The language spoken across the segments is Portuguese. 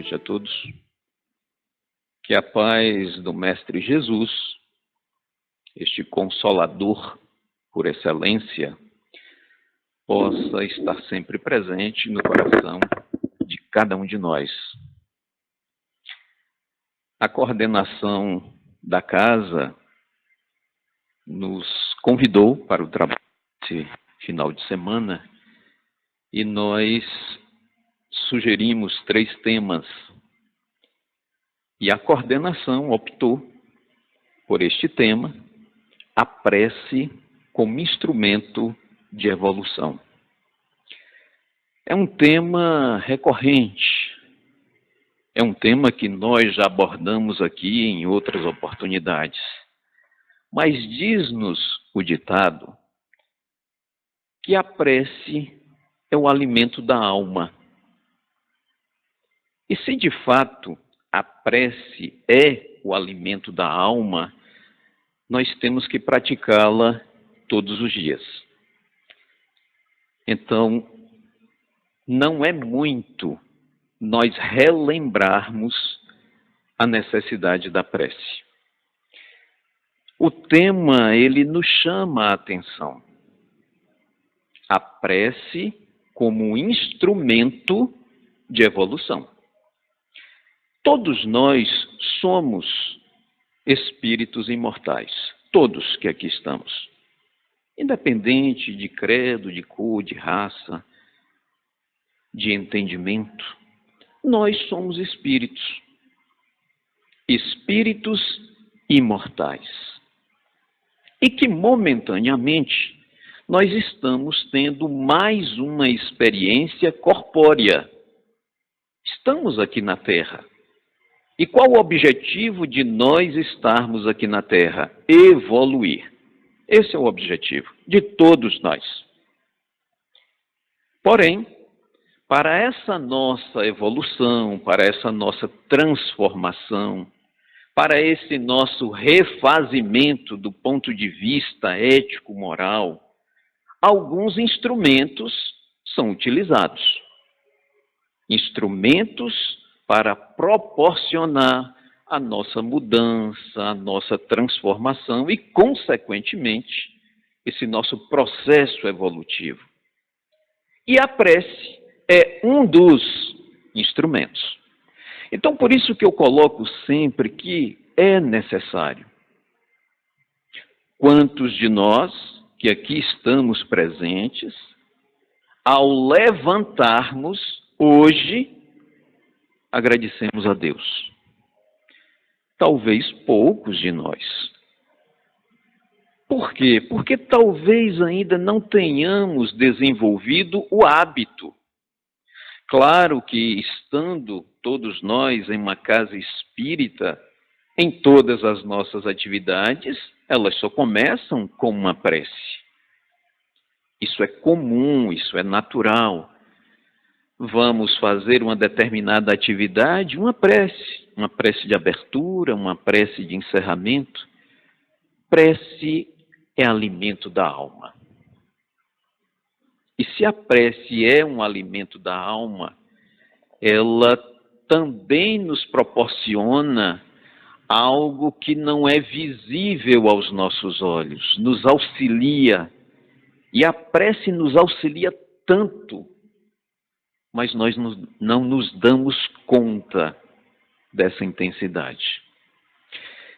noite a todos. Que a paz do Mestre Jesus, este Consolador por excelência, possa estar sempre presente no coração de cada um de nós. A coordenação da casa nos convidou para o trabalho desse final de semana e nós sugerimos 3 temas. E a coordenação optou por este tema, a prece como instrumento de evolução. É um tema recorrente, é um tema que nós já abordamos aqui em outras oportunidades. Mas diz-nos o ditado que a prece é o alimento da alma. E se de fato a prece é o alimento da alma, nós temos que praticá-la todos os dias. Então, não é muito nós relembrarmos a necessidade da prece. O tema, ele nos chama a atenção. A prece como instrumento de evolução. Todos nós somos espíritos imortais. Todos que aqui estamos. Independente de credo, de cor, de raça, de entendimento, nós somos espíritos. Espíritos imortais. E que momentaneamente nós estamos tendo mais uma experiência corpórea. Estamos aqui na Terra. E qual o objetivo de nós estarmos aqui na Terra? Evoluir. Esse é o objetivo de todos nós. Porém, para essa nossa evolução, para essa nossa transformação, para esse nosso refazimento do ponto de vista ético-moral, alguns instrumentos são utilizados. Instrumentos para proporcionar a nossa mudança, a nossa transformação e, consequentemente, esse nosso processo evolutivo. E a prece é um dos instrumentos. Então, por isso que eu coloco sempre que é necessário. Quantos de nós que aqui estamos presentes, ao levantarmos hoje, agradecemos a Deus? Talvez poucos de nós. Por quê? Porque talvez ainda não tenhamos desenvolvido o hábito. Claro que estando todos nós em uma casa espírita, em todas as nossas atividades, elas só começam com uma prece. Isso é comum, isso é natural. Vamos fazer uma determinada atividade, uma prece de abertura, uma prece de encerramento. Prece é alimento da alma. E se a prece é um alimento da alma, ela também nos proporciona algo que não é visível aos nossos olhos, nos auxilia. E a prece nos auxilia tanto, mas nós não nos damos conta dessa intensidade.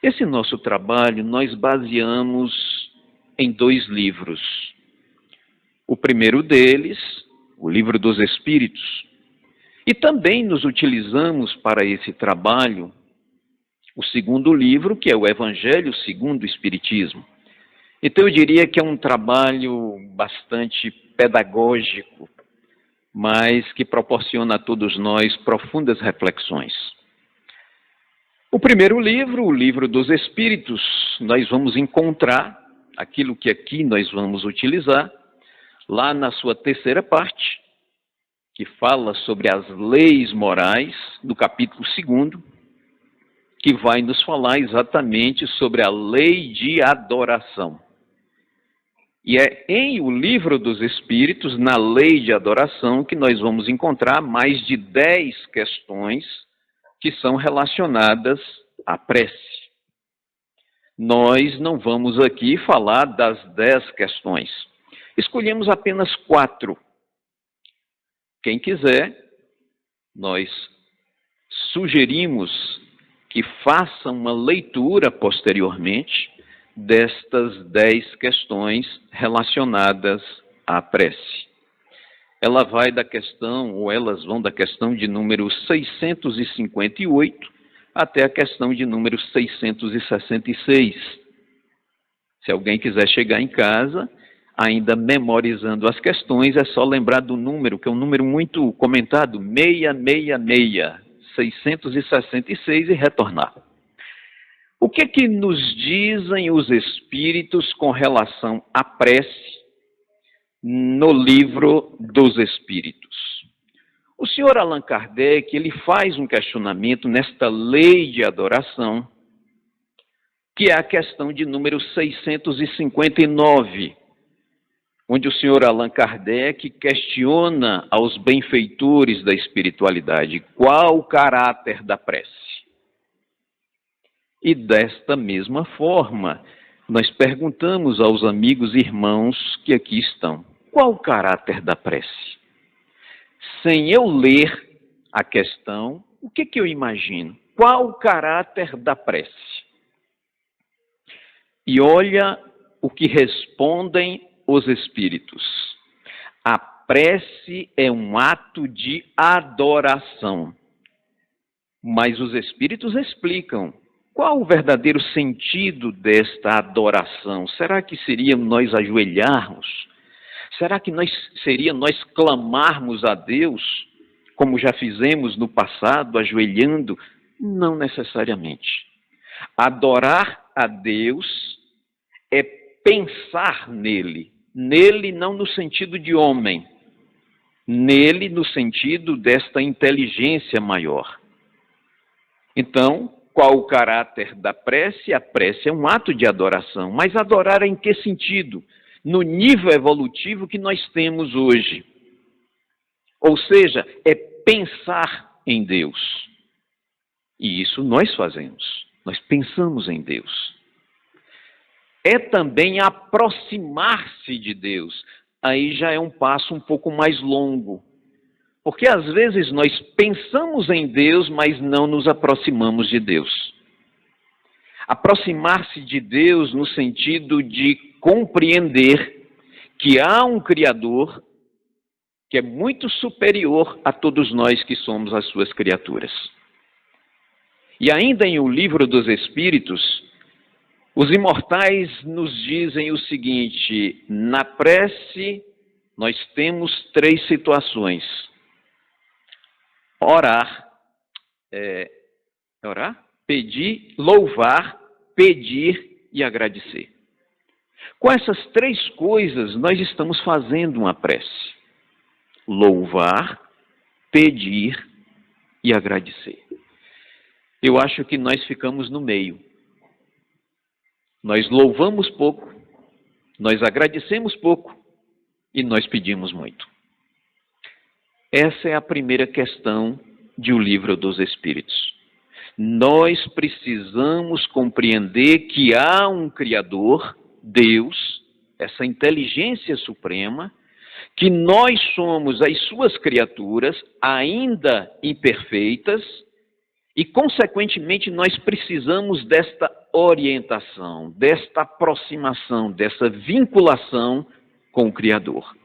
Esse nosso trabalho nós baseamos em 2 livros. O primeiro deles, o Livro dos Espíritos. E também nos utilizamos para esse trabalho o segundo livro, que é o Evangelho segundo o Espiritismo. Então eu diria que é um trabalho bastante pedagógico, mas que proporciona a todos nós profundas reflexões. O primeiro livro, o Livro dos Espíritos, nós vamos encontrar aquilo que aqui nós vamos utilizar, lá na sua 3ª parte, que fala sobre as leis morais, do capítulo 2º, que vai nos falar exatamente sobre a lei de adoração. E é em o Livro dos Espíritos, na lei de adoração, que nós vamos encontrar mais de 10 questões que são relacionadas à prece. Nós não vamos aqui falar das 10 questões. Escolhemos apenas 4. Quem quiser, nós sugerimos que faça uma leitura posteriormente destas 10 questões relacionadas à prece. Ela vai da questão, ou elas vão da questão de número 658 até a questão de número 666. Se alguém quiser chegar em casa, ainda memorizando as questões, é só lembrar do número, que é um número muito comentado, 666, 666, e retornar. O que nos dizem os Espíritos com relação à prece no Livro dos Espíritos? O senhor Allan Kardec, ele faz um questionamento nesta lei de adoração, que é a questão de número 659, onde o senhor Allan Kardec questiona aos benfeitores da espiritualidade qual o caráter da prece. E desta mesma forma, nós perguntamos aos amigos e irmãos que aqui estão, qual o caráter da prece? Sem eu ler a questão, o que eu imagino? Qual o caráter da prece? E olha o que respondem os Espíritos. A prece é um ato de adoração. Mas os Espíritos explicam qual o verdadeiro sentido desta adoração. Será que seria nós ajoelharmos? Será que seria nós clamarmos a Deus, como já fizemos no passado, ajoelhando? Não necessariamente. Adorar a Deus é pensar nele. Nele não no sentido de homem. Nele no sentido desta inteligência maior. Então, qual o caráter da prece? A prece é um ato de adoração. Mas adorar em que sentido? No nível evolutivo que nós temos hoje. Ou seja, é pensar em Deus. E isso nós fazemos. Nós pensamos em Deus. É também aproximar-se de Deus. Aí já é um passo um pouco mais longo. Porque às vezes nós pensamos em Deus, mas não nos aproximamos de Deus. Aproximar-se de Deus no sentido de compreender que há um Criador que é muito superior a todos nós que somos as suas criaturas. E ainda em O Livro dos Espíritos, os imortais nos dizem o seguinte: na prece nós temos 3 situações. Orar, pedir, louvar, pedir e agradecer. Com essas 3 coisas, nós estamos fazendo uma prece. Louvar, pedir e agradecer. Eu acho que nós ficamos no meio. Nós louvamos pouco, nós agradecemos pouco e nós pedimos muito. Essa é a primeira questão de O Livro dos Espíritos. Nós precisamos compreender que há um Criador, Deus, essa inteligência suprema, que nós somos as suas criaturas, ainda imperfeitas, e, consequentemente, nós precisamos desta orientação, desta aproximação, dessa vinculação com o Criador.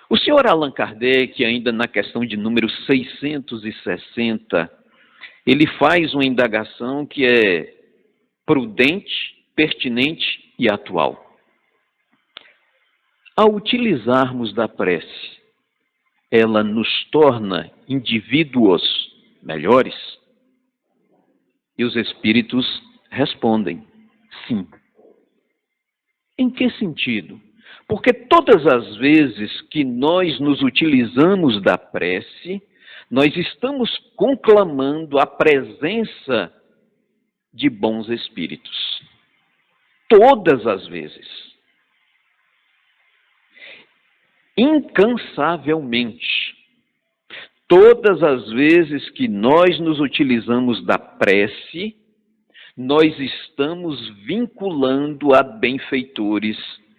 O senhor Allan Kardec, ainda na questão de número 660, ele faz uma indagação que é prudente, pertinente e atual. Ao utilizarmos da prece, ela nos torna indivíduos melhores? E os Espíritos respondem, sim. Em que sentido? Porque todas as vezes que nós nos utilizamos da prece, nós estamos conclamando a presença de bons espíritos. Todas as vezes. Incansavelmente. Todas as vezes que nós nos utilizamos da prece, nós estamos vinculando a benfeitores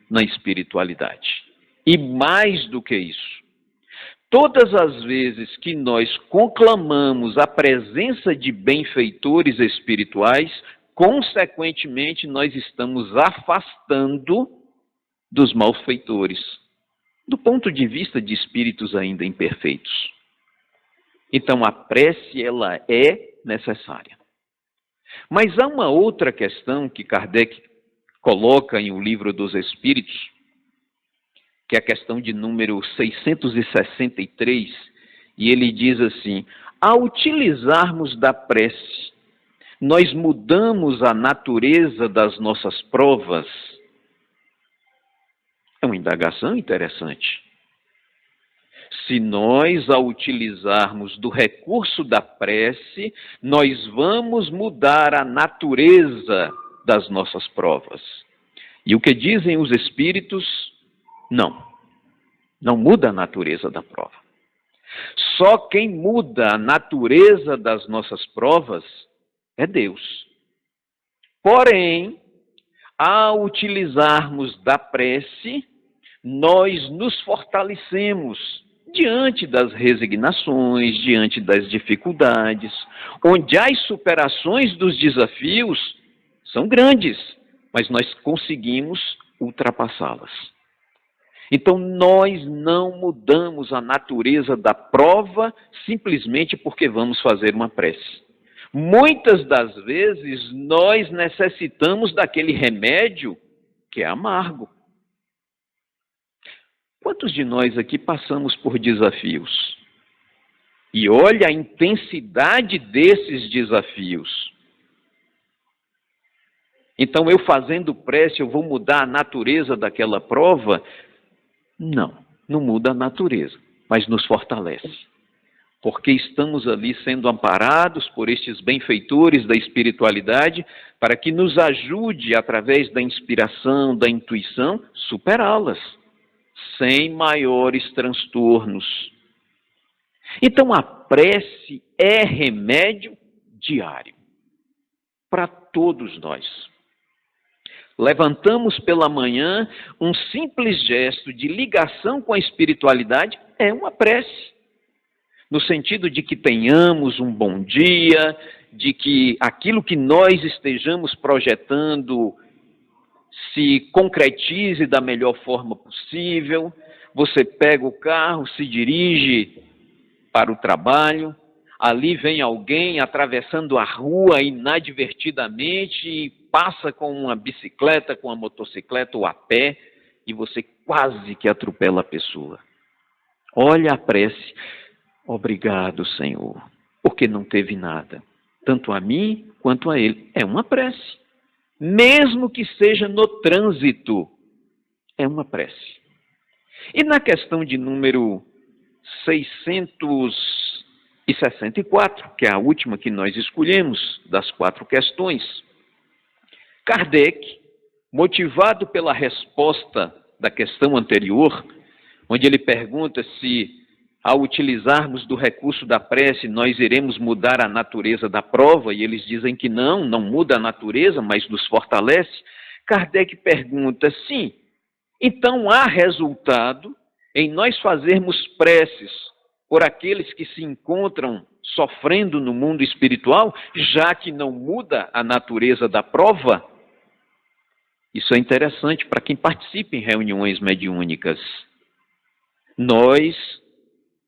na espiritualidade. E mais do que isso, todas as vezes que nós conclamamos a presença de benfeitores espirituais, consequentemente nós estamos afastando dos malfeitores, do ponto de vista de espíritos ainda imperfeitos. Então a prece, ela é necessária. Mas há uma outra questão que Kardec coloca em O Livro dos Espíritos, que é a questão de número 663, e ele diz assim: ao utilizarmos da prece, nós mudamos a natureza das nossas provas. É uma indagação interessante. Se nós, ao utilizarmos do recurso da prece, nós vamos mudar a natureza das nossas provas. E o que dizem os espíritos? Não muda a natureza da prova. Só quem muda a natureza das nossas provas é Deus. Porém, ao utilizarmos da prece, nós nos fortalecemos diante das resignações, diante das dificuldades, onde as superações dos desafios são grandes, mas nós conseguimos ultrapassá-las. Então, nós não mudamos a natureza da prova simplesmente porque vamos fazer uma prece. Muitas das vezes, nós necessitamos daquele remédio que é amargo. Quantos de nós aqui passamos por desafios? E olha a intensidade desses desafios. Então, eu fazendo prece, eu vou mudar a natureza daquela prova? Não muda a natureza, mas nos fortalece. Porque estamos ali sendo amparados por estes benfeitores da espiritualidade para que nos ajude, através da inspiração, da intuição, superá-las, sem maiores transtornos. Então a prece é remédio diário para todos nós. Levantamos pela manhã, um simples gesto de ligação com a espiritualidade é uma prece. No sentido de que tenhamos um bom dia, de que aquilo que nós estejamos projetando se concretize da melhor forma possível. Você pega o carro, se dirige para o trabalho, ali vem alguém atravessando a rua inadvertidamente e passa com uma bicicleta, com uma motocicleta ou a pé, e você quase que atropela a pessoa. Olha a prece: obrigado, Senhor, porque não teve nada, tanto a mim quanto a ele. É uma prece. Mesmo que seja no trânsito, é uma prece. E na questão de número 664, que é a última que nós escolhemos das 4 questões, Kardec, motivado pela resposta da questão anterior, onde ele pergunta se, ao utilizarmos do recurso da prece, nós iremos mudar a natureza da prova, e eles dizem que não muda a natureza, mas nos fortalece. Kardec pergunta: sim, então há resultado em nós fazermos preces por aqueles que se encontram sofrendo no mundo espiritual, já que não muda a natureza da prova? Isso é interessante para quem participa em reuniões mediúnicas. Nós,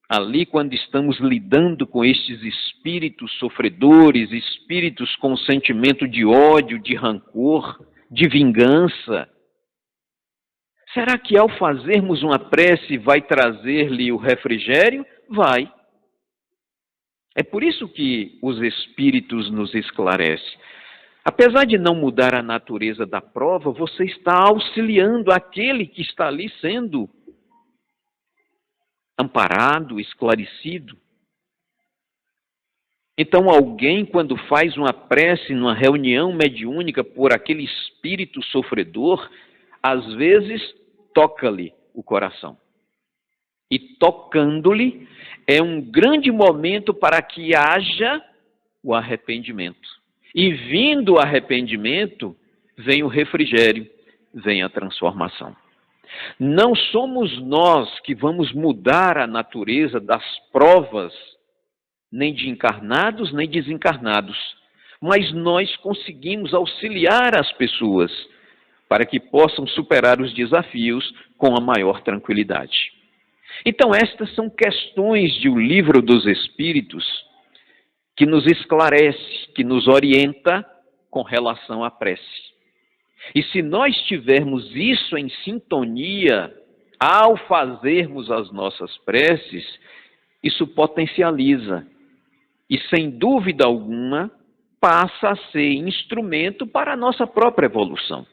ali quando estamos lidando com estes espíritos sofredores, espíritos com sentimento de ódio, de rancor, de vingança, será que ao fazermos uma prece vai trazer-lhe o refrigério? Vai. É por isso que os espíritos nos esclarecem. Apesar de não mudar a natureza da prova, você está auxiliando aquele que está ali sendo amparado, esclarecido. Então, alguém, quando faz uma prece numa reunião mediúnica por aquele espírito sofredor, às vezes toca-lhe o coração. E tocando-lhe, é um grande momento para que haja o arrependimento. E vindo o arrependimento, vem o refrigério, vem a transformação. Não somos nós que vamos mudar a natureza das provas, nem de encarnados, nem desencarnados, mas nós conseguimos auxiliar as pessoas para que possam superar os desafios com a maior tranquilidade. Então, estas são questões de O Livro dos Espíritos que nos esclarece, que nos orienta com relação à prece. E se nós tivermos isso em sintonia, ao fazermos as nossas preces, isso potencializa e, sem dúvida alguma, passa a ser instrumento para a nossa própria evolução.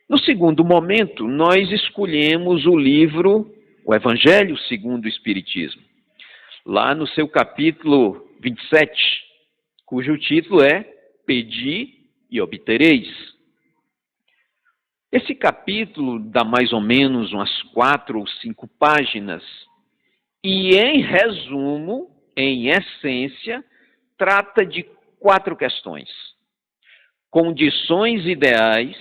No segundo momento, nós escolhemos o livro, o Evangelho segundo o Espiritismo, lá no seu capítulo 27, cujo título é Pedi e Obtereis. Esse capítulo dá mais ou menos umas 4 ou 5 páginas e, em resumo, em essência, trata de 4 questões. Condições ideais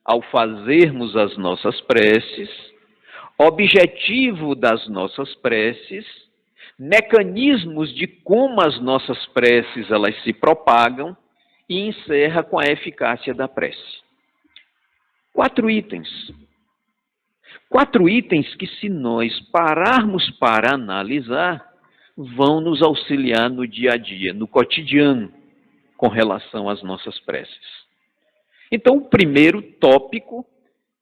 ao fazermos as nossas preces, objetivo das nossas preces, mecanismos de como as nossas preces elas se propagam e encerra com a eficácia da prece. 4 itens. 4 itens que, se nós pararmos para analisar, vão nos auxiliar no dia a dia, no cotidiano, com relação às nossas preces. Então, o primeiro tópico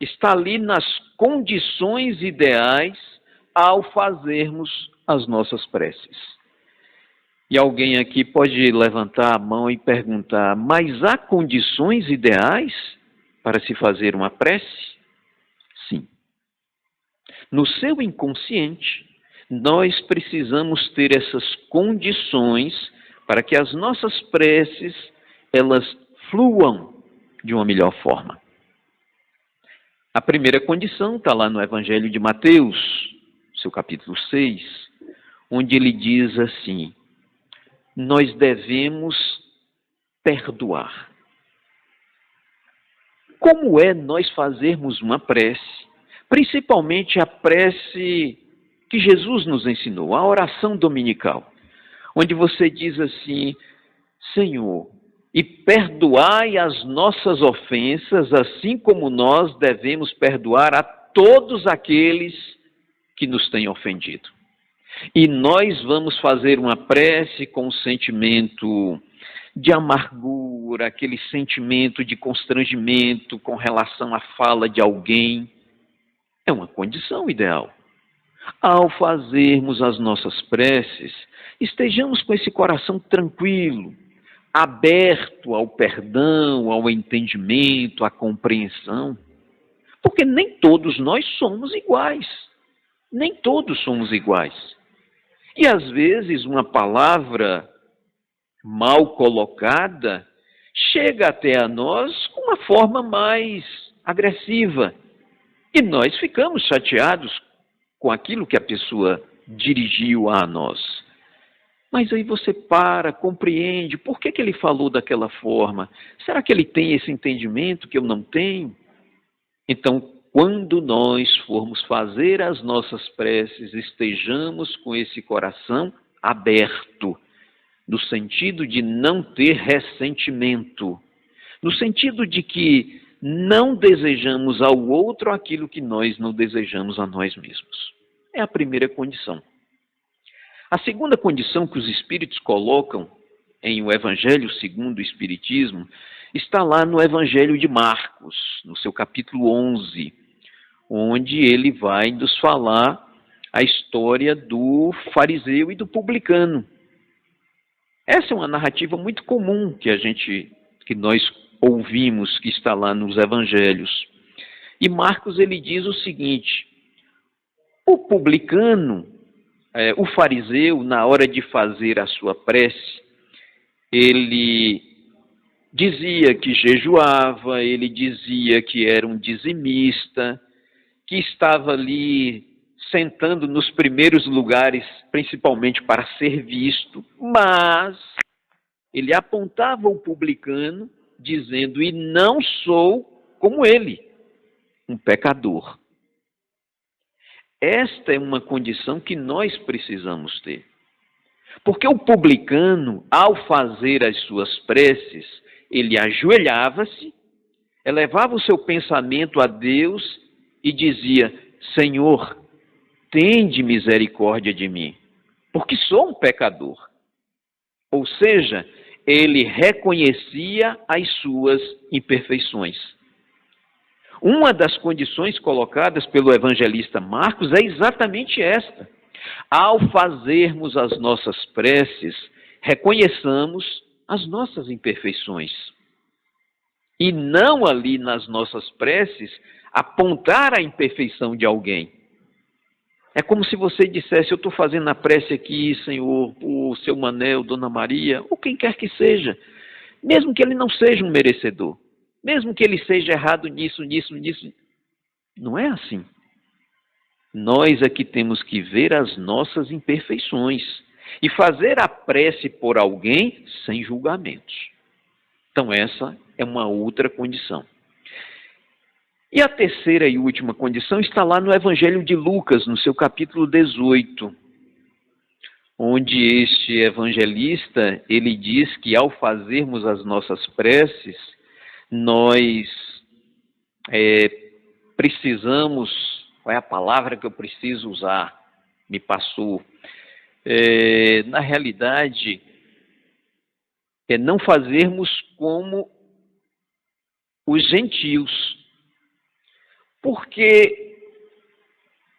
está ali nas condições ideais ao fazermos as nossas preces. E alguém aqui pode levantar a mão e perguntar: mas há condições ideais para se fazer uma prece? Sim. No seu inconsciente, nós precisamos ter essas condições para que as nossas preces, elas fluam de uma melhor forma. A primeira condição está lá no Evangelho de Mateus, seu capítulo 6, onde ele diz assim: nós devemos perdoar. Como é nós fazermos uma prece, principalmente a prece que Jesus nos ensinou, a oração dominical, onde você diz assim: Senhor, e perdoai as nossas ofensas, assim como nós devemos perdoar a todos aqueles que nos têm ofendido. E nós vamos fazer uma prece com um sentimento de amargura, aquele sentimento de constrangimento com relação à fala de alguém. É uma condição ideal. Ao fazermos as nossas preces, estejamos com esse coração tranquilo, aberto ao perdão, ao entendimento, à compreensão, porque nem todos nós somos iguais. Nem todos somos iguais. E às vezes uma palavra mal colocada chega até a nós com uma forma mais agressiva. E nós ficamos chateados com aquilo que a pessoa dirigiu a nós. Mas aí você compreende, por que ele falou daquela forma? Será que ele tem esse entendimento que eu não tenho? Então, quando nós formos fazer as nossas preces, estejamos com esse coração aberto, no sentido de não ter ressentimento, no sentido de que não desejamos ao outro aquilo que nós não desejamos a nós mesmos. É a primeira condição. A segunda condição que os Espíritos colocam em O Evangelho segundo o Espiritismo está lá no Evangelho de Marcos, no seu capítulo 11, onde ele vai nos falar a história do fariseu e do publicano. Essa é uma narrativa muito comum que nós ouvimos, que está lá nos Evangelhos. E Marcos ele diz o seguinte: o publicano, o fariseu, na hora de fazer a sua prece, ele dizia que jejuava, ele dizia que era um dizimista, que estava ali sentando nos primeiros lugares, principalmente para ser visto, mas ele apontava o publicano, dizendo: e não sou como ele, um pecador. Esta é uma condição que nós precisamos ter. Porque o publicano, ao fazer as suas preces, ele ajoelhava-se, elevava o seu pensamento a Deus e dizia: Senhor, tende misericórdia de mim, porque sou um pecador. Ou seja, ele reconhecia as suas imperfeições. Uma das condições colocadas pelo evangelista Marcos é exatamente esta. Ao fazermos as nossas preces, reconheçamos as nossas imperfeições. E não ali nas nossas preces apontar a imperfeição de alguém. É como se você dissesse: eu estou fazendo a prece aqui, Senhor, por seu Manel, Dona Maria, ou quem quer que seja, mesmo que ele não seja um merecedor, mesmo que ele seja errado nisso. Não é assim. Nós é que temos que ver as nossas imperfeições e fazer a prece por alguém sem julgamentos. Então essa é uma outra condição. E a terceira e última condição está lá no Evangelho de Lucas, no seu capítulo 18, onde este evangelista, ele diz que ao fazermos as nossas preces, nós precisamos, qual é a palavra que eu preciso usar? Me passou. Na realidade, não fazermos como os gentios. Porque,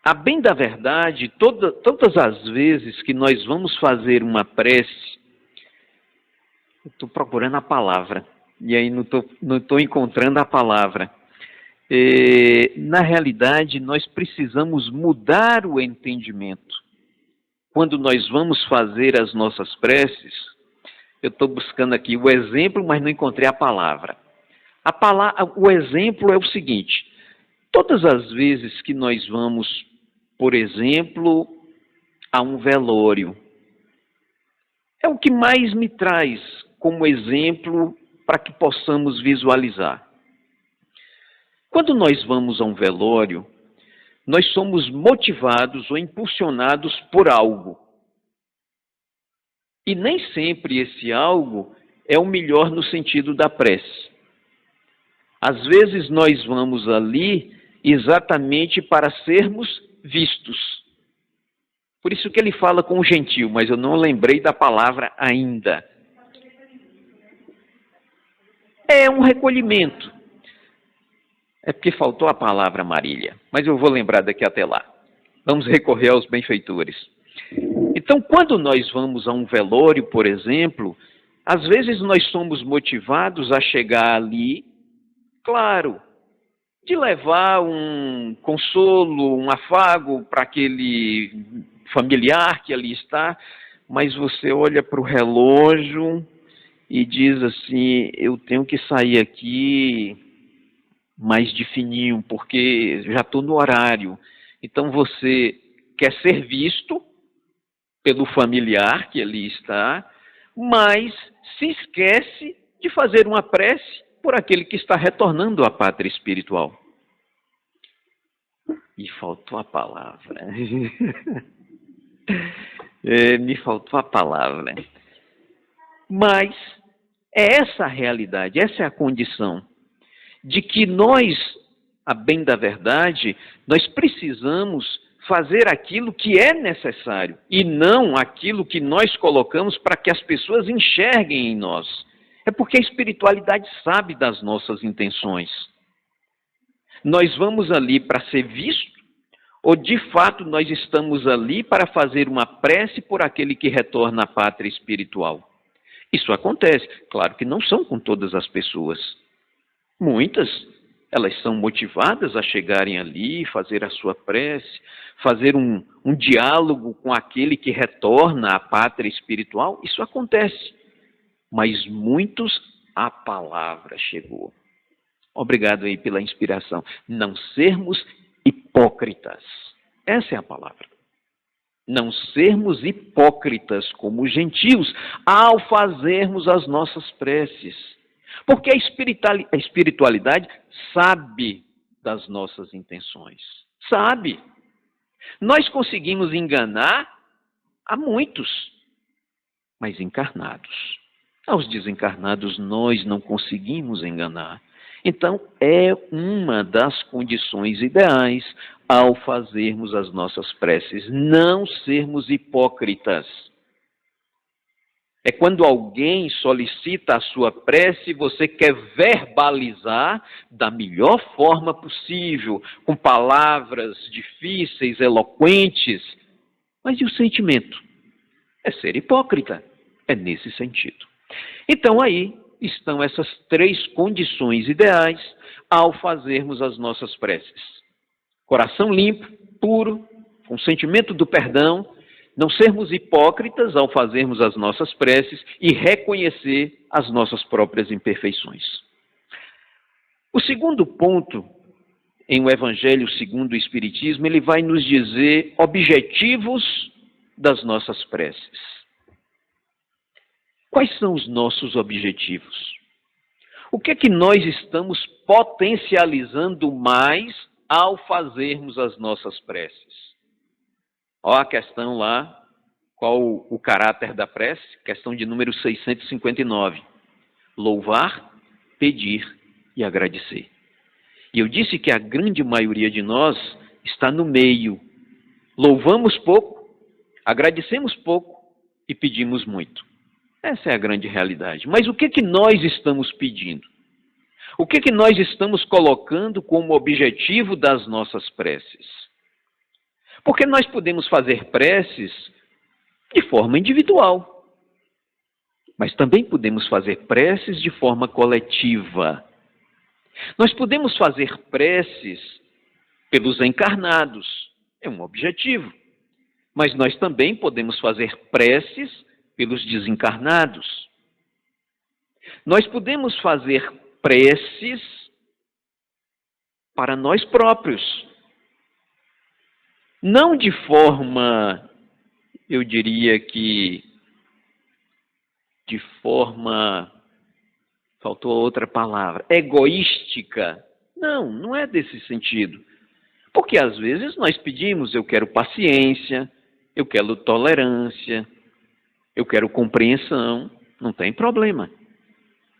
a bem da verdade, todas as vezes que nós vamos fazer uma prece, eu estou procurando a palavra, e aí não estou encontrando a palavra. Na realidade, nós precisamos mudar o entendimento. Quando nós vamos fazer as nossas preces, eu estou buscando aqui o exemplo, mas não encontrei a palavra. O exemplo é o seguinte: todas as vezes que nós vamos, por exemplo, a um velório, é o que mais me traz como exemplo para que possamos visualizar. Quando nós vamos a um velório, nós somos motivados ou impulsionados por algo. E nem sempre esse algo é o melhor no sentido da prece. Às vezes nós vamos ali exatamente para sermos vistos. Por isso que ele fala com o gentil, mas eu não lembrei da palavra ainda. É um recolhimento. É porque faltou a palavra, Marília, mas eu vou lembrar daqui até lá. Vamos recorrer aos benfeitores. Então, quando nós vamos a um velório, por exemplo, às vezes nós somos motivados a chegar ali, claro, de levar um consolo, um afago para aquele familiar que ali está, mas você olha para o relógio e diz assim: eu tenho que sair aqui mais de fininho, porque já estou no horário. Então você quer ser visto pelo familiar que ali está, mas se esquece de fazer uma prece por aquele que está retornando à pátria espiritual. Me faltou a palavra. Me faltou a palavra. Mas é essa a realidade, essa é a condição de que nós, a bem da verdade, nós precisamos fazer aquilo que é necessário e não aquilo que nós colocamos para que as pessoas enxerguem em nós. É porque a espiritualidade sabe das nossas intenções. Nós vamos ali para ser visto ou de fato nós estamos ali para fazer uma prece por aquele que retorna à pátria espiritual? Isso acontece. Claro que não são com todas as pessoas. Muitas, elas são motivadas a chegarem ali, fazer a sua prece, fazer um diálogo com aquele que retorna à pátria espiritual. Isso acontece. Mas muitos, a palavra chegou. Obrigado aí pela inspiração. Não sermos hipócritas. Essa é a palavra. Não sermos hipócritas como os gentios ao fazermos as nossas preces. Porque a espiritualidade sabe das nossas intenções. Sabe. Nós conseguimos enganar a muitos, mas encarnados. Aos desencarnados nós não conseguimos enganar. Então, é uma das condições ideais ao fazermos as nossas preces, não sermos hipócritas. É quando alguém solicita a sua prece, você quer verbalizar da melhor forma possível, com palavras difíceis, eloquentes, mas e o sentimento? É ser hipócrita, é nesse sentido. Então aí estão essas 3 condições ideais ao fazermos as nossas preces. Coração limpo, puro, com sentimento do perdão, não sermos hipócritas ao fazermos as nossas preces e reconhecer as nossas próprias imperfeições. O segundo ponto, em O Evangelho segundo o Espiritismo, ele vai nos dizer objetivos das nossas preces. Quais são os nossos objetivos? O que é que nós estamos potencializando mais ao fazermos as nossas preces? Olha a questão lá, qual o caráter da prece? Questão de número 659. Louvar, pedir e agradecer. E eu disse que a grande maioria de nós está no meio. Louvamos pouco, agradecemos pouco e pedimos muito. Essa é a grande realidade. Mas o que é que nós estamos pedindo? O que é que nós estamos colocando como objetivo das nossas preces? Porque nós podemos fazer preces de forma individual, mas também podemos fazer preces de forma coletiva. Nós podemos fazer preces pelos encarnados, é um objetivo, mas nós também podemos fazer preces pelos desencarnados. Nós podemos fazer preces para nós próprios. Não de forma, eu diria que, faltou outra palavra, egoística. Não, não é desse sentido. Porque às vezes nós pedimos, eu quero paciência, eu quero tolerância, eu quero compreensão, não tem problema.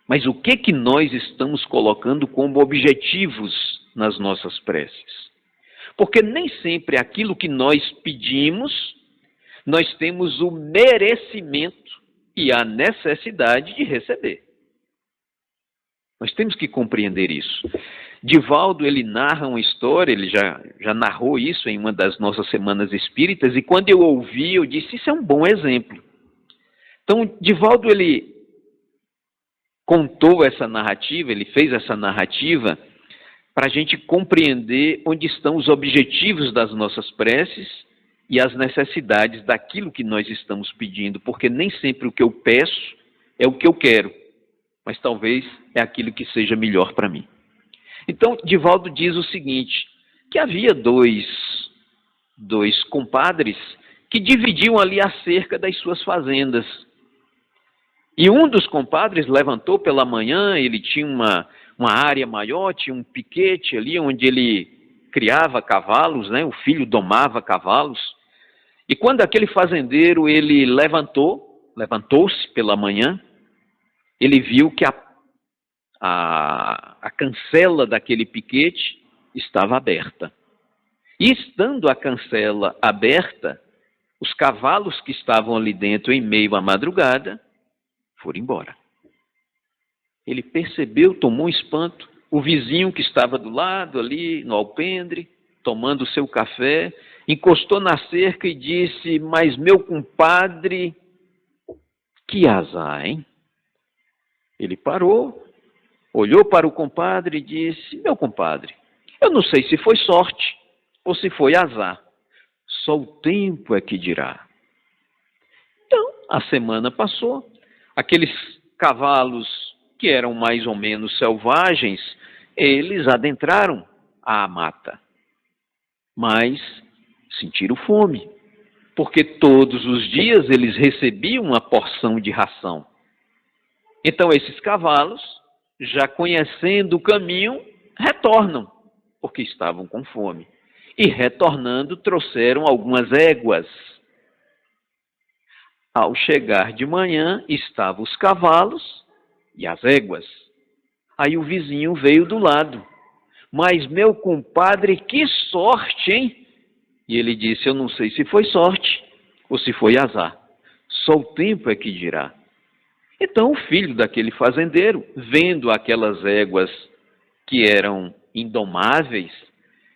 Mas o que que nós estamos colocando como objetivos nas nossas preces? Porque nem sempre aquilo que nós pedimos, nós temos o merecimento e a necessidade de receber. Nós temos que compreender isso. Divaldo, ele narra uma história, ele já narrou isso em uma das nossas semanas espíritas, e quando eu ouvi, eu disse, isso é um bom exemplo. Então, Divaldo, ele contou essa narrativa, ele fez essa narrativa para a gente compreender onde estão os objetivos das nossas preces e as necessidades daquilo que nós estamos pedindo, porque nem sempre o que eu peço é o que eu quero, mas talvez é aquilo que seja melhor para mim. Então, Divaldo diz o seguinte, que havia dois compadres que dividiam ali a cerca das suas fazendas. E um dos compadres levantou pela manhã, ele tinha uma área maior, tinha um piquete ali onde ele criava cavalos, né? O filho domava cavalos. E quando aquele fazendeiro ele levantou-se pela manhã, ele viu que a cancela daquele piquete estava aberta. E estando a cancela aberta, os cavalos que estavam ali dentro em meio à madrugada foram embora. Ele percebeu, tomou um espanto, o vizinho que estava do lado ali no alpendre, tomando o seu café, encostou na cerca e disse, mas meu compadre, que azar, hein? Ele parou, olhou para o compadre e disse, meu compadre, eu não sei se foi sorte ou se foi azar, só o tempo é que dirá. Então, a semana passou, aqueles cavalos que eram mais ou menos selvagens, eles adentraram a mata. Mas Sentiram fome, porque todos os dias eles recebiam uma porção de ração. Então esses cavalos, já conhecendo o caminho, retornam, porque estavam com fome. E retornando, trouxeram algumas éguas. Ao chegar de manhã, estavam os cavalos e as éguas. Aí o vizinho veio do lado. Mas, meu compadre, que sorte, hein? E ele disse, eu não sei se foi sorte ou se foi azar. Só o tempo é que dirá. Então o filho daquele fazendeiro, vendo aquelas éguas que eram indomáveis,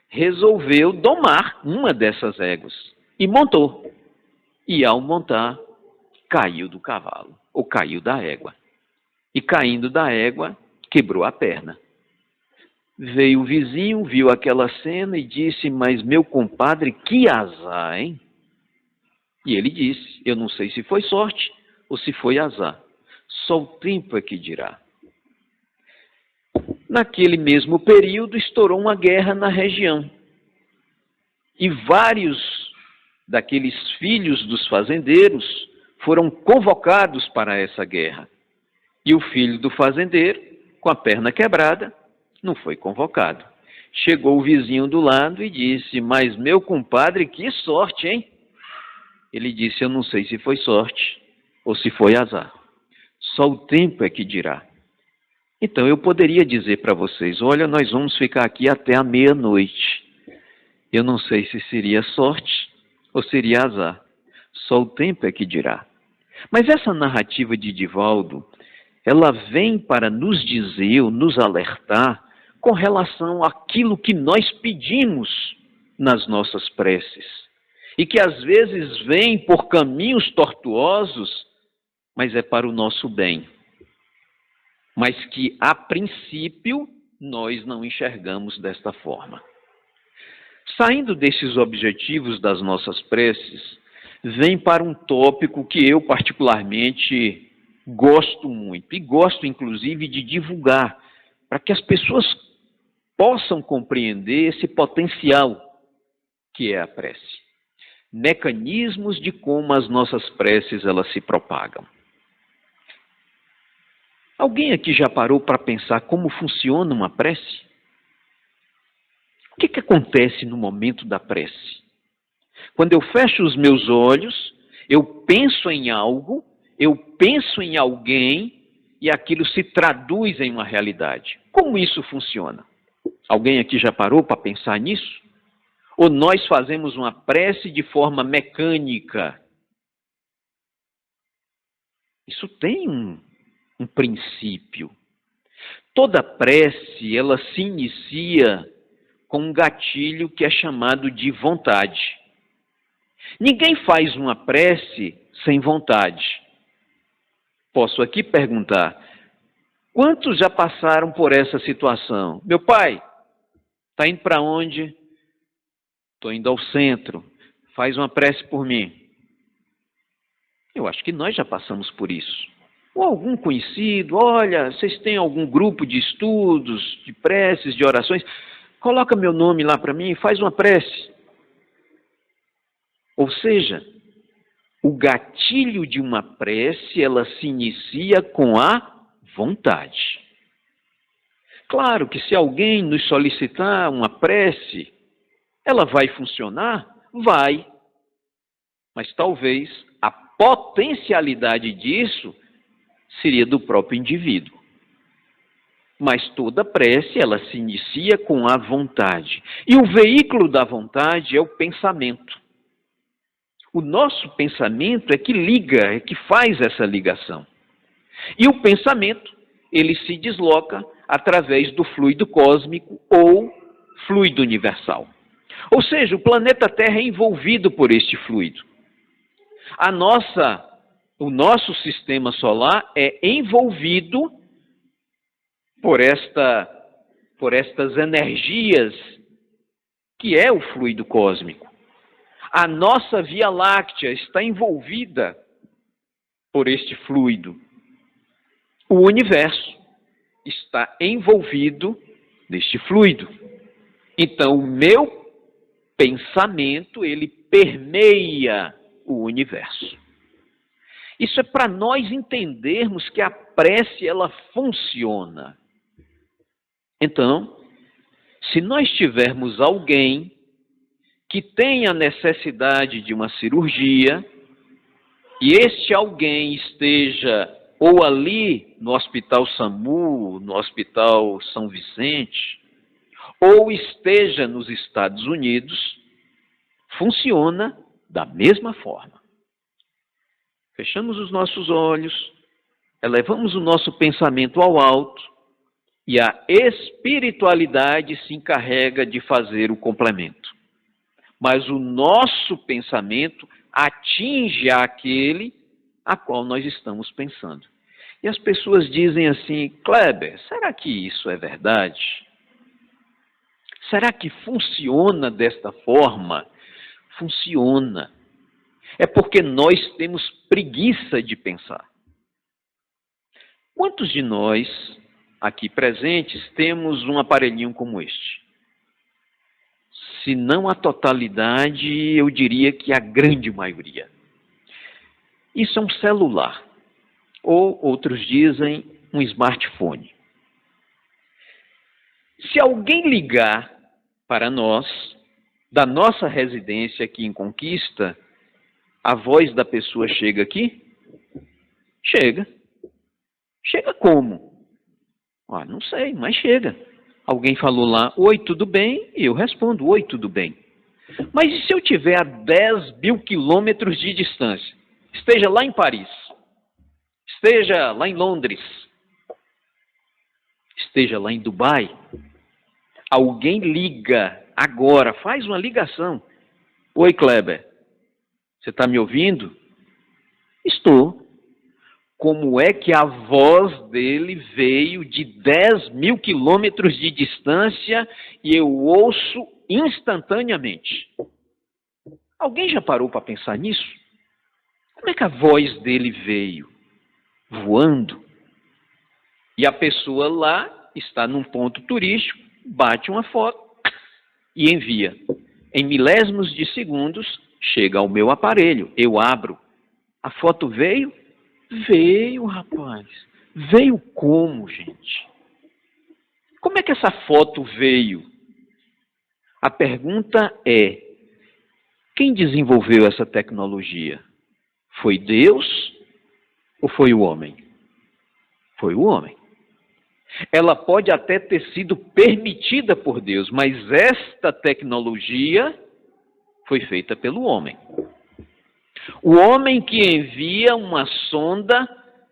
resolveu domar uma dessas éguas e montou. E ao montar, caiu do cavalo, ou caiu da égua. E caindo da égua, quebrou a perna. Veio o vizinho, viu aquela cena e disse, mas meu compadre, que azar, hein? E ele disse, eu não sei se foi sorte ou se foi azar. Só o tempo é que dirá. Naquele mesmo período, estourou uma guerra na região. E vários daqueles filhos dos fazendeiros foram convocados para essa guerra. E o filho do fazendeiro, com a perna quebrada, não foi convocado. Chegou o vizinho do lado e disse, mas meu compadre, que sorte, hein? Ele disse, eu não sei se foi sorte ou se foi azar. Só o tempo é que dirá. Então eu poderia dizer para vocês, olha, nós vamos ficar aqui até a meia-noite. Eu não sei se seria sorte ou seria azar. Só o tempo é que dirá. Mas essa narrativa de Divaldo, ela vem para nos dizer, ou nos alertar, com relação àquilo que nós pedimos nas nossas preces. E que às vezes vem por caminhos tortuosos, mas é para o nosso bem. Mas que, a princípio, nós não enxergamos desta forma. Saindo desses objetivos das nossas preces, vem para um tópico que eu particularmente gosto muito, e gosto inclusive de divulgar, para que as pessoas possam compreender esse potencial que é a prece. Mecanismos de como as nossas preces elas se propagam. Alguém aqui já parou para pensar como funciona uma prece? O que acontece no momento da prece? Quando eu fecho os meus olhos, eu penso em algo, eu penso em alguém e aquilo se traduz em uma realidade. Como isso funciona? Alguém aqui já parou para pensar nisso? Ou nós fazemos uma prece de forma mecânica? Isso tem um princípio. Toda prece, ela se inicia com um gatilho que é chamado de vontade. Ninguém faz uma prece sem vontade. Posso aqui perguntar, quantos já passaram por essa situação? Meu pai, está indo para onde? Estou indo ao centro. Faz uma prece por mim. Eu acho que nós já passamos por isso. Ou algum conhecido, olha, vocês têm algum grupo de estudos, de preces, de orações? Coloca meu nome lá para mim e faz uma prece. Ou seja, o gatilho de uma prece, ela se inicia com a vontade. Claro que se alguém nos solicitar uma prece, ela vai funcionar? Vai. Mas talvez a potencialidade disso seria do próprio indivíduo. Mas toda prece, ela se inicia com a vontade. E o veículo da vontade é o pensamento. O nosso pensamento é que liga, é que faz essa ligação. E o pensamento, ele se desloca através do fluido cósmico ou fluido universal. Ou seja, o planeta Terra é envolvido por este fluido. O nosso sistema solar é envolvido por estas energias que é o fluido cósmico. A nossa Via Láctea está envolvida por este fluido. O universo está envolvido neste fluido. Então, o meu pensamento, ele permeia o universo. Isso é para nós entendermos que a prece, ela funciona. Então, se nós tivermos alguém que tenha necessidade de uma cirurgia, e este alguém esteja ou ali no Hospital SAMU, no Hospital São Vicente, ou esteja nos Estados Unidos, funciona da mesma forma. Fechamos os nossos olhos, elevamos o nosso pensamento ao alto e a espiritualidade se encarrega de fazer o complemento. Mas o nosso pensamento atinge aquele a qual nós estamos pensando. E as pessoas dizem assim: Kleber, será que isso é verdade? Será que funciona desta forma? Funciona. É porque nós temos preguiça de pensar. Quantos de nós, aqui presentes, temos um aparelhinho como este? Se não a totalidade, eu diria que a grande maioria. Isso é um celular, ou outros dizem um smartphone. Se alguém ligar para nós, da nossa residência aqui em Conquista, a voz da pessoa chega aqui? Chega. Chega como? Não sei, mas chega. Alguém falou lá, oi, tudo bem? E eu respondo, oi, tudo bem. Mas e se eu estiver a 10 mil quilômetros de distância? Esteja lá em Paris, esteja lá em Londres, esteja lá em Dubai, alguém liga agora, faz uma ligação. Oi, Kleber, você está me ouvindo? Estou. Como é que a voz dele veio de 10 mil quilômetros de distância e eu ouço instantaneamente? Alguém já parou para pensar nisso? Como é que a voz dele veio? Voando. E a pessoa lá está num ponto turístico, bate uma foto e envia. Em milésimos de segundos, chega ao meu aparelho, eu abro. A foto veio? Veio, rapaz. Veio como, gente? Como é que essa foto veio? A pergunta é: quem desenvolveu essa tecnologia? Foi Deus ou foi o homem? Foi o homem. Ela pode até ter sido permitida por Deus, mas esta tecnologia foi feita pelo homem. O homem que envia uma sonda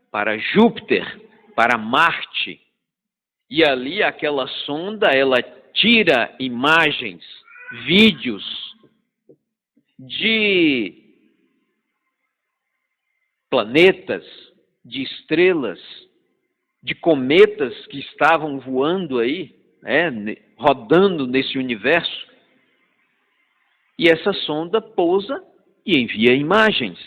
para Júpiter, para Marte, e ali aquela sonda, ela tira imagens, vídeos de planetas, de estrelas, de cometas que estavam voando aí, rodando nesse universo. E essa sonda pousa e envia imagens.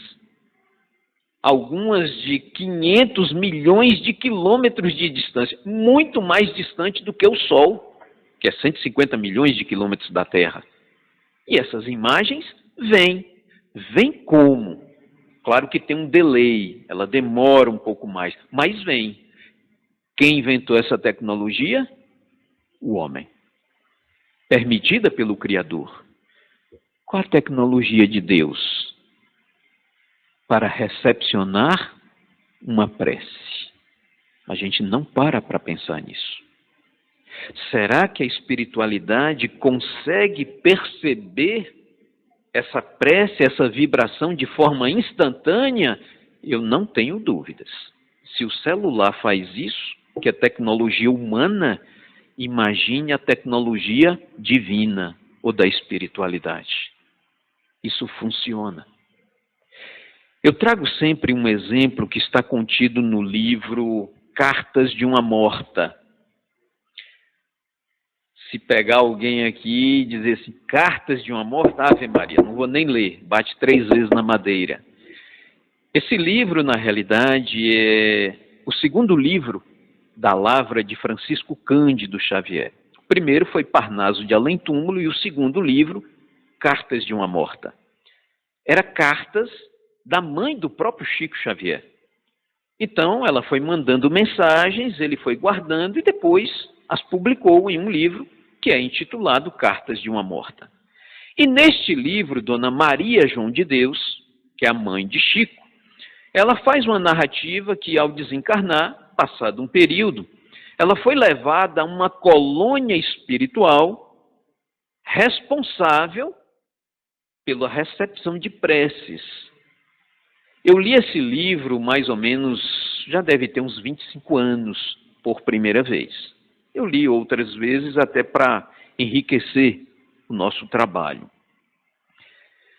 Algumas de 500 milhões de quilômetros de distância, muito mais distante do que o Sol, que é 150 milhões de quilômetros da Terra. E essas imagens vêm. Vêm como? Claro que tem um delay, ela demora um pouco mais, mas vem. Quem inventou essa tecnologia? O homem. Permitida pelo Criador. Qual a tecnologia de Deus? Para recepcionar uma prece. A gente não para pensar nisso. Será que a espiritualidade consegue perceber essa prece, essa vibração de forma instantânea? Eu não tenho dúvidas. Se o celular faz isso, que é tecnologia humana, imagine a tecnologia divina ou da espiritualidade. Isso funciona. Eu trago sempre um exemplo que está contido no livro Cartas de uma Morta. Se pegar alguém aqui e dizer assim, Cartas de uma Morta, Ave Maria, não vou nem ler, bate 3 vezes na madeira. Esse livro, na realidade, é o segundo livro da lavra de Francisco Cândido Xavier. O primeiro foi Parnaso de Além Túmulo e o segundo livro, Cartas de uma Morta. Eram cartas da mãe do próprio Chico Xavier. Então, ela foi mandando mensagens, ele foi guardando e depois as publicou em um livro que é intitulado Cartas de uma Morta. E neste livro, Dona Maria João de Deus, que é a mãe de Chico, ela faz uma narrativa que, ao desencarnar, passado um período, ela foi levada a uma colônia espiritual responsável pela recepção de preces. Eu li esse livro mais ou menos, já deve ter uns 25 anos, por primeira vez. Eu li outras vezes até para enriquecer o nosso trabalho.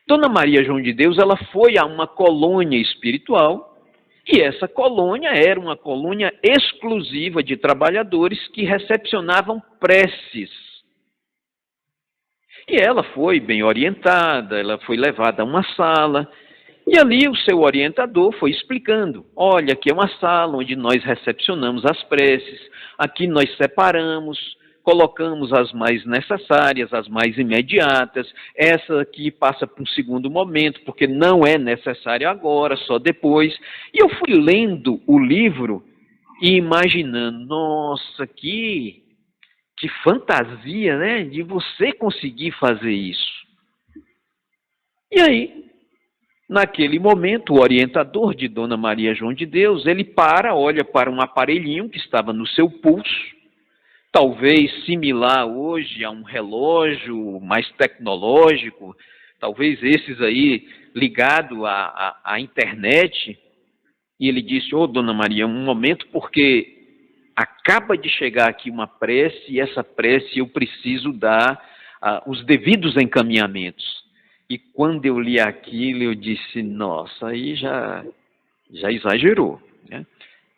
Dona Maria João de Deus, ela foi a uma colônia espiritual, e essa colônia era uma colônia exclusiva de trabalhadores que recepcionavam preces. E ela foi bem orientada, ela foi levada a uma sala, e ali o seu orientador foi explicando: olha, aqui é uma sala onde nós recepcionamos as preces, aqui nós separamos, colocamos as mais necessárias, as mais imediatas, essa aqui passa para um segundo momento, porque não é necessário agora, só depois. E eu fui lendo o livro e imaginando: nossa, que fantasia, né, de você conseguir fazer isso. E aí, naquele momento, o orientador de Dona Maria João de Deus, ele olha para um aparelhinho que estava no seu pulso, talvez similar hoje a um relógio mais tecnológico, talvez esses aí ligado à internet, e ele disse: ô, Dona Maria, um momento, porque acaba de chegar aqui uma prece, e essa prece eu preciso dar os devidos encaminhamentos. E quando eu li aquilo, eu disse: nossa, aí já exagerou, né?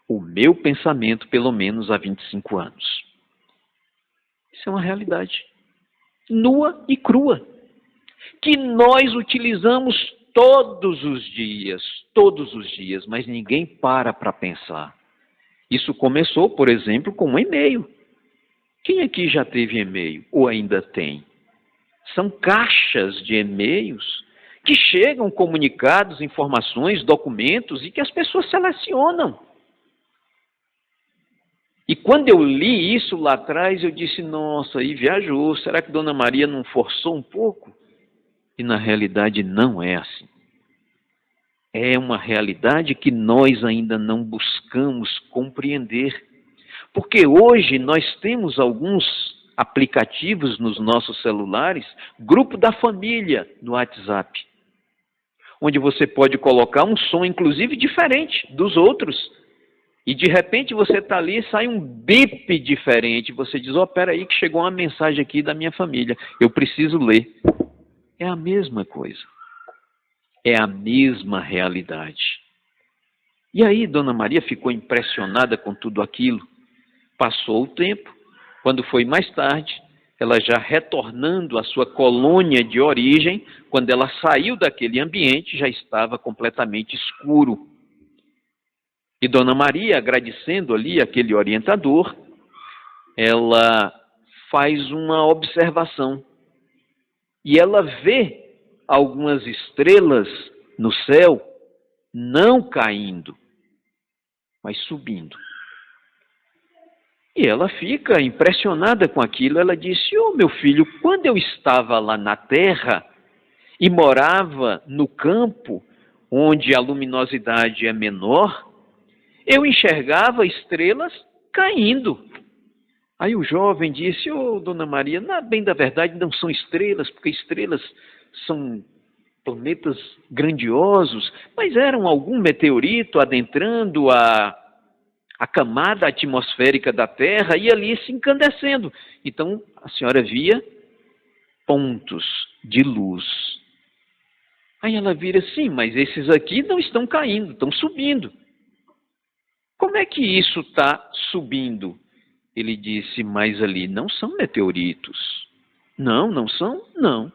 O meu pensamento, pelo menos há 25 anos. Isso é uma realidade nua e crua, que nós utilizamos todos os dias, mas ninguém para pensar. Isso começou, por exemplo, com um e-mail. Quem aqui já teve e-mail ou ainda tem? São caixas de e-mails que chegam comunicados, informações, documentos e que as pessoas selecionam. E quando eu li isso lá atrás, eu disse: nossa, aí viajou, será que Dona Maria não forçou um pouco? E na realidade não é assim. É uma realidade que nós ainda não buscamos compreender. Porque hoje nós temos alguns aplicativos nos nossos celulares, grupo da família no WhatsApp, onde você pode colocar um som, inclusive, diferente dos outros. E de repente você está ali e sai um bip diferente. Você diz: espera aí que chegou uma mensagem aqui da minha família, eu preciso ler. É a mesma coisa. É a mesma realidade. E aí Dona Maria ficou impressionada com tudo aquilo. Passou o tempo, quando foi mais tarde, ela já retornando à sua colônia de origem, quando ela saiu daquele ambiente, já estava completamente escuro. E Dona Maria, agradecendo ali aquele orientador, ela faz uma observação. E ela vê algumas estrelas no céu, não caindo, mas subindo. E ela fica impressionada com aquilo. Ela disse: ô meu filho, quando eu estava lá na terra e morava no campo, onde a luminosidade é menor, eu enxergava estrelas caindo. Aí o jovem disse: ô Dona Maria, na bem da verdade não são estrelas, porque estrelas são planetas grandiosos, mas eram algum meteorito adentrando a camada atmosférica da Terra e ali se incandescendo. Então a senhora via pontos de luz. Aí ela vira: sim, mas esses aqui não estão caindo, estão subindo. Como é que isso está subindo? Ele disse: mas ali não são meteoritos. Não, não são? Não.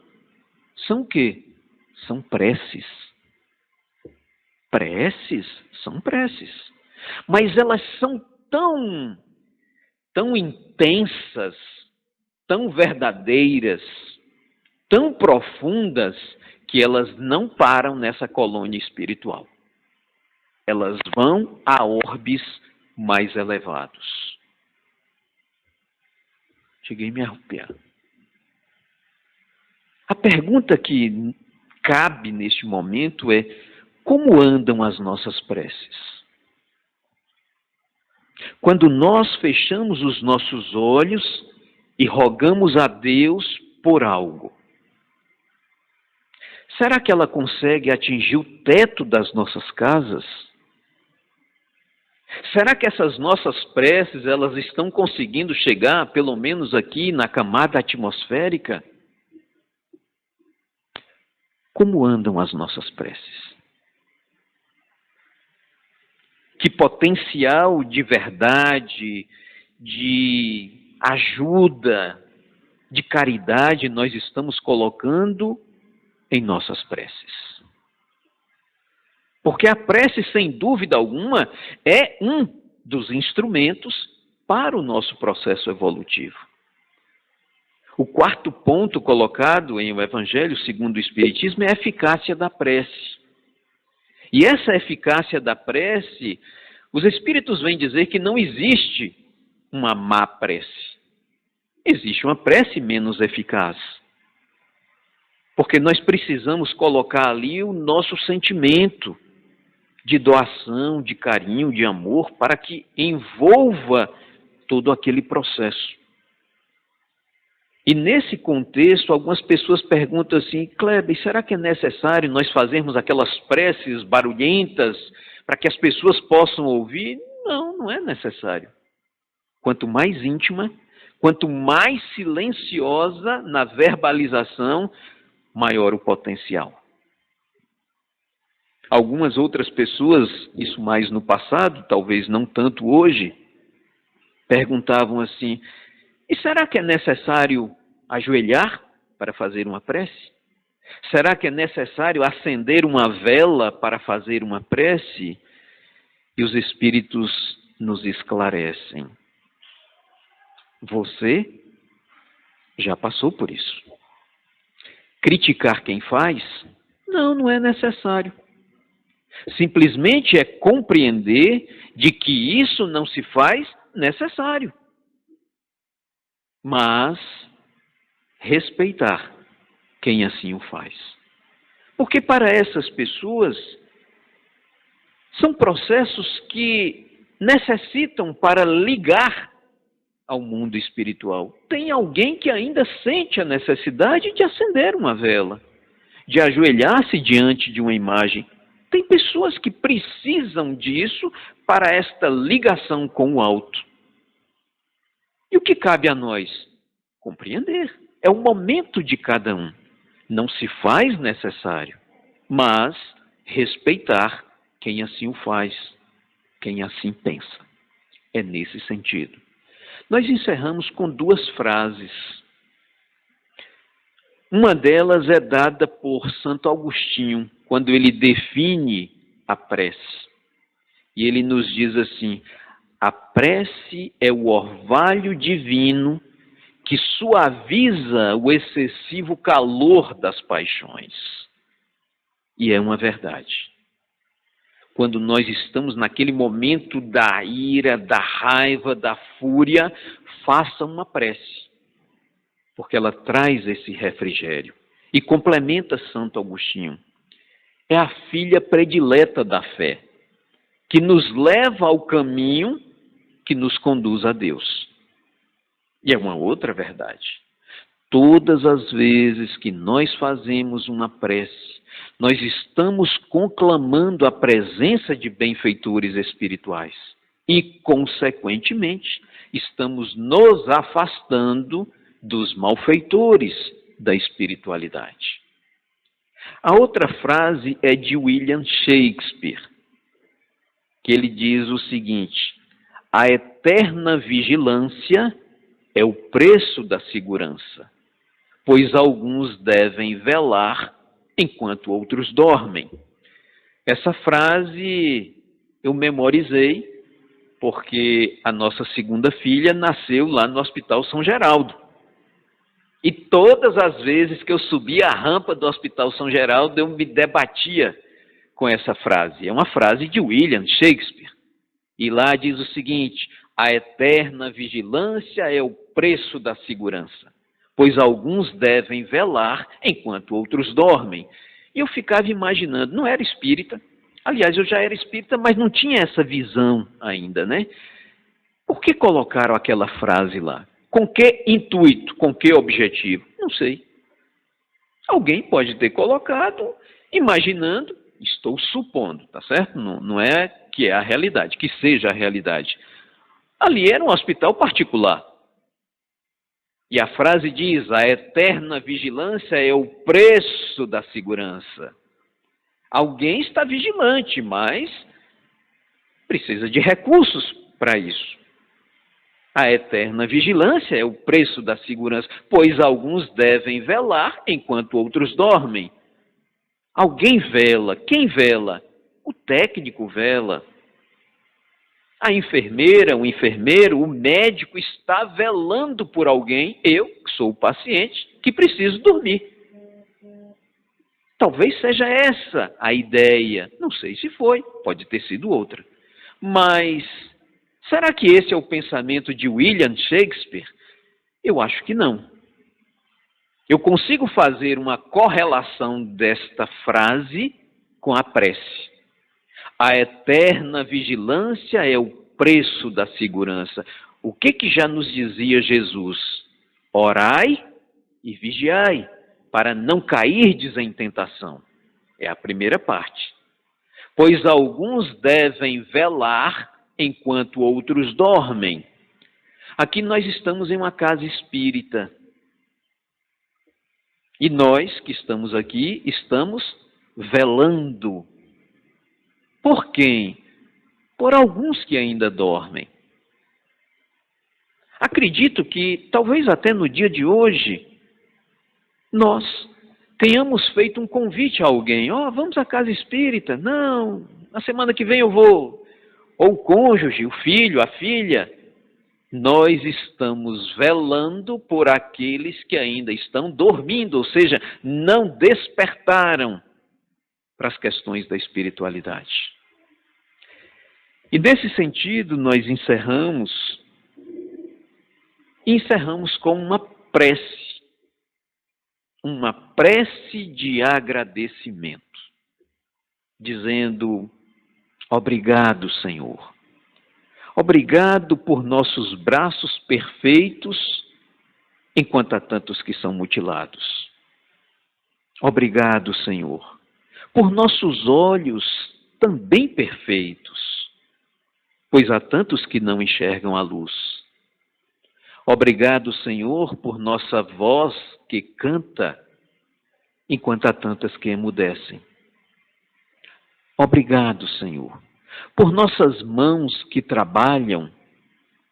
São o quê? São preces. Preces? São preces. Mas elas são tão intensas, tão verdadeiras, tão profundas que elas não param nessa colônia espiritual. Elas vão a orbes mais elevados. Cheguei a me arrepiar. A pergunta que cabe neste momento é: como andam as nossas preces? Quando nós fechamos os nossos olhos e rogamos a Deus por algo, será que ela consegue atingir o teto das nossas casas? Será que essas nossas preces, elas estão conseguindo chegar, pelo menos aqui, na camada atmosférica? Como andam as nossas preces? Que potencial de verdade, de ajuda, de caridade nós estamos colocando em nossas preces? Porque a prece, sem dúvida alguma, é um dos instrumentos para o nosso processo evolutivo. O quarto ponto colocado em O Evangelho segundo o Espiritismo é a eficácia da prece. E essa eficácia da prece, os Espíritos vêm dizer que não existe uma má prece. Existe uma prece menos eficaz. Porque nós precisamos colocar ali o nosso sentimento de doação, de carinho, de amor, para que envolva todo aquele processo. E nesse contexto, algumas pessoas perguntam assim: Kleber, será que é necessário nós fazermos aquelas preces barulhentas para que as pessoas possam ouvir? Não, não é necessário. Quanto mais íntima, quanto mais silenciosa na verbalização, maior o potencial. Algumas outras pessoas, isso mais no passado, talvez não tanto hoje, perguntavam assim: e será que é necessário ajoelhar para fazer uma prece? Será que é necessário acender uma vela para fazer uma prece? E os Espíritos nos esclarecem: você já passou por isso. Criticar quem faz? Não, não é necessário. Simplesmente é compreender de que isso não se faz necessário. Mas respeitar quem assim o faz. Porque para essas pessoas são processos que necessitam para ligar ao mundo espiritual. Tem alguém que ainda sente a necessidade de acender uma vela, de ajoelhar-se diante de uma imagem. Tem pessoas que precisam disso para esta ligação com o alto. E o que cabe a nós? Compreender. É o momento de cada um. Não se faz necessário, mas respeitar quem assim o faz, quem assim pensa. É nesse sentido. Nós encerramos com duas frases. Uma delas é dada por Santo Agostinho, quando ele define a prece. E ele nos diz assim: a prece é o orvalho divino que suaviza o excessivo calor das paixões. E é uma verdade. Quando nós estamos naquele momento da ira, da raiva, da fúria, faça uma prece, porque ela traz esse refrigério. E complementa Santo Agostinho: é a filha predileta da fé, que nos leva ao caminho que nos conduz a Deus. E é uma outra verdade. Todas as vezes que nós fazemos uma prece, nós estamos conclamando a presença de benfeitores espirituais e, consequentemente, estamos nos afastando dos malfeitores da espiritualidade. A outra frase é de William Shakespeare, que ele diz o seguinte: a eterna vigilância é o preço da segurança, pois alguns devem velar enquanto outros dormem. Essa frase eu memorizei porque a nossa segunda filha nasceu lá no Hospital São Geraldo. E todas as vezes que eu subia a rampa do Hospital São Geraldo, eu me debatia com essa frase. É uma frase de William Shakespeare. E lá diz o seguinte: a eterna vigilância é o preço da segurança, pois alguns devem velar enquanto outros dormem. E eu ficava imaginando, não era espírita, aliás, eu já era espírita, mas não tinha essa visão ainda, né? Por que colocaram aquela frase lá? Com que intuito? Com que objetivo? Não sei. Alguém pode ter colocado, imaginando, estou supondo, tá certo? Não é que é a realidade, que seja a realidade. Ali era um hospital particular. E a frase diz: a eterna vigilância é o preço da segurança. Alguém está vigilante, mas precisa de recursos para isso. A eterna vigilância é o preço da segurança, pois alguns devem velar enquanto outros dormem. Alguém vela. Quem vela? O técnico vela. A enfermeira, o enfermeiro, o médico está velando por alguém, eu, que sou o paciente, que preciso dormir. Talvez seja essa a ideia. Não sei se foi, pode ter sido outra. Mas será que esse é o pensamento de William Shakespeare? Eu acho que não. Eu consigo fazer uma correlação desta frase com a prece. A eterna vigilância é o preço da segurança. O que já nos dizia Jesus? Orai e vigiai, para não cairdes em tentação. É a primeira parte. Pois alguns devem velar enquanto outros dormem. Aqui nós estamos em uma casa espírita. E nós que estamos aqui, estamos velando. Por quem? Por alguns que ainda dormem. Acredito que, talvez até no dia de hoje, nós tenhamos feito um convite a alguém. Vamos à casa espírita? Não, na semana que vem eu vou. Ou o cônjuge, o filho, a filha. Nós estamos velando por aqueles que ainda estão dormindo, ou seja, não despertaram para as questões da espiritualidade. E nesse sentido, nós encerramos com uma prece de agradecimento, dizendo: obrigado, Senhor. Obrigado por nossos braços perfeitos, enquanto há tantos que são mutilados. Obrigado, Senhor, por nossos olhos também perfeitos, pois há tantos que não enxergam a luz. Obrigado, Senhor, por nossa voz que canta, enquanto há tantas que emudecem. Obrigado, Senhor, por nossas mãos que trabalham,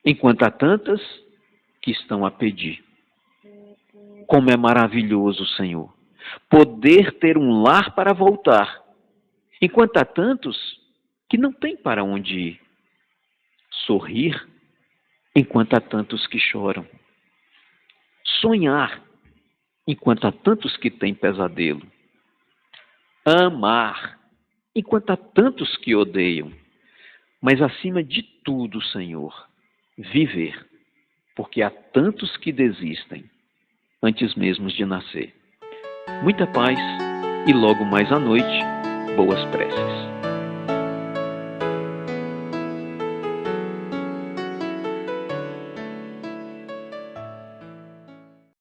enquanto há tantas que estão a pedir. Como é maravilhoso, Senhor, poder ter um lar para voltar, enquanto há tantos que não têm para onde ir. Sorrir, enquanto há tantos que choram. Sonhar, enquanto há tantos que têm pesadelo. Amar, enquanto há tantos que odeiam. Mas acima de tudo, Senhor, viver, porque há tantos que desistem antes mesmo de nascer. Muita paz e logo mais à noite, boas preces.